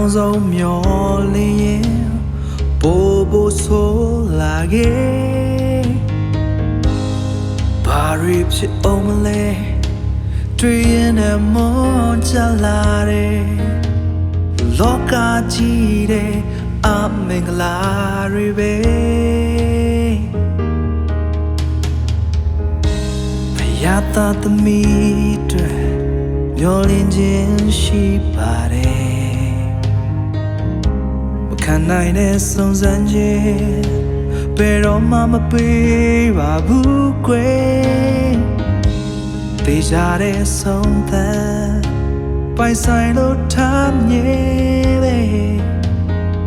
နောက်ဆုံးမျောလင်းရင်ပိုဆိုးလာခဲ့ဘာတွေဖြစ်အောင်မလဲတွေ့ရင်လည်းမွန်ချလာတယ်လောကကြီးတဲ့အမင်္ဂလာတွေပဲဖယားသားသမီးတွေမျောလင်းခြင်းရှိပါတယ်မခံနိုင်တဲ့စုံစမ်းခြင်းဘယ်တော့မှမပေးပါဘူးကွယ်တေးကြတဲ့ဆုံးသက်ပိုင်ဆိုင်လို့ထားမြဲပဲ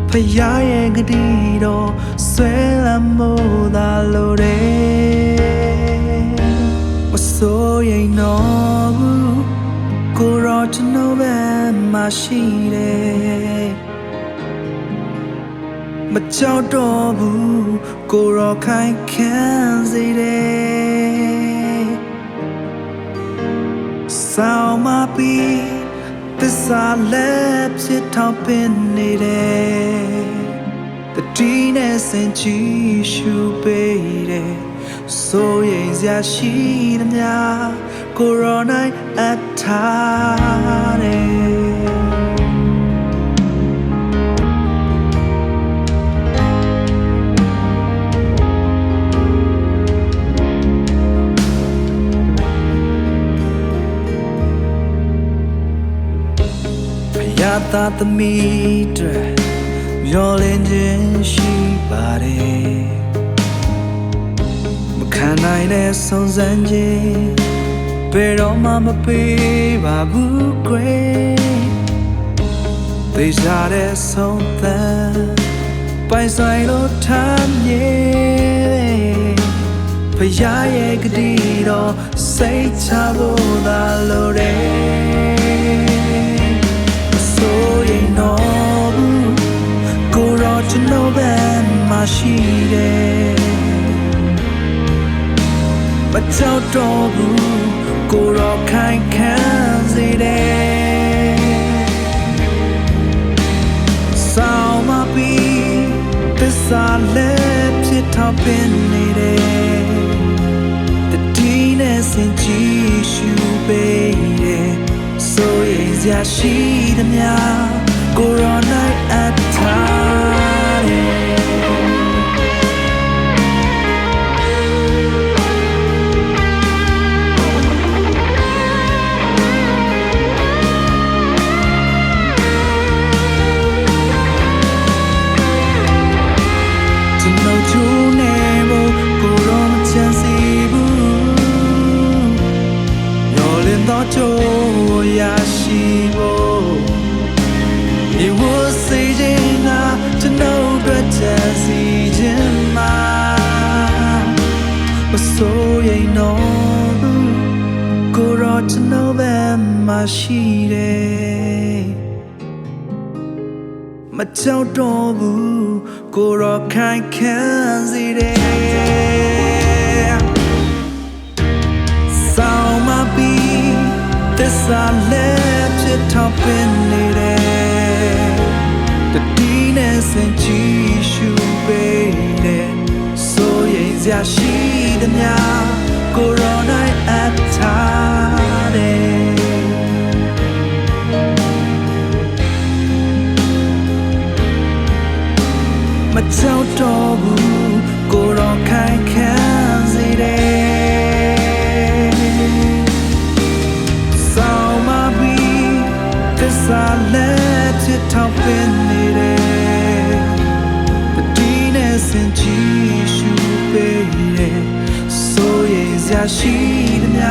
ဖယားရဲ့ဂတိတော်ဆွဲလမ်းမို့သာလို့တယ်မစိုးရိမ်တော့ဘူးကိုရောကျွန်တော်ပဲမရှိတယ်မကြောက်တော့ဘူးကိုရောခိုင်ခံစေတယ်ဆောင်မပြီးသစ္စာလက်ဖြစ်ထောက်ပင်နေတယ်တတိနဲ့စင်ချီရှူပေးတယ်စိုးရိမ်စရာရှိသမျှကိုရောနိုင်အထားတယ်ဖယားသားသမီးတွေမျောလင်းခြင်းရှိပါတယ်မခံနိုင်တဲ့စုံစမ်းခြင်းဘယ်တော့မှမပေးပါဘူးကွယ်သေချာတဲ့ဆုံးသက်ပိုင်ဆိုင်လို့ထားမြဲဖယားရဲ့ဂတိတော်စိတ်ချဖို့သာလိုတယ်ဆိုရင်တော့ကိုရောကျွန်တော်ပဲမရှိတယ်မကြောက်တော့ဘူးကိုရောခိုင်ခံစေတယ်ဆောင်မပြီးသစ္စာလက်ဖြစ်ထောက်ပင်နေတယ်တတိနဲ့စင်ကြည့်ရှုပေးတယ်ဆိုရင်စရာရှိသမျှကိုရောနိုင်အထားတယ်就要是我，你我谁人啊？这脑壳这是真吗？我所以孬，果然这脑袋嘛是的，嘛找到不，果然看看是的。သစ္စာလက်ဖြစ်ထောက်ပင်နေတယ်တတိနဲ့စင်ချီရှူပေးတယ်ဆိုရင်စရာရှိသမျှကိုရောနိုင်အထားတယ်မကြောက်တော့ဘူးကိုရောခိုင်ခံစေတယ်စာလက်ဖြစ်ထောက်ပင်နေတယ်တတိနဲ့စင်ချီရှူပေးတယ်ဆိုရင်စရာရှိသမျှ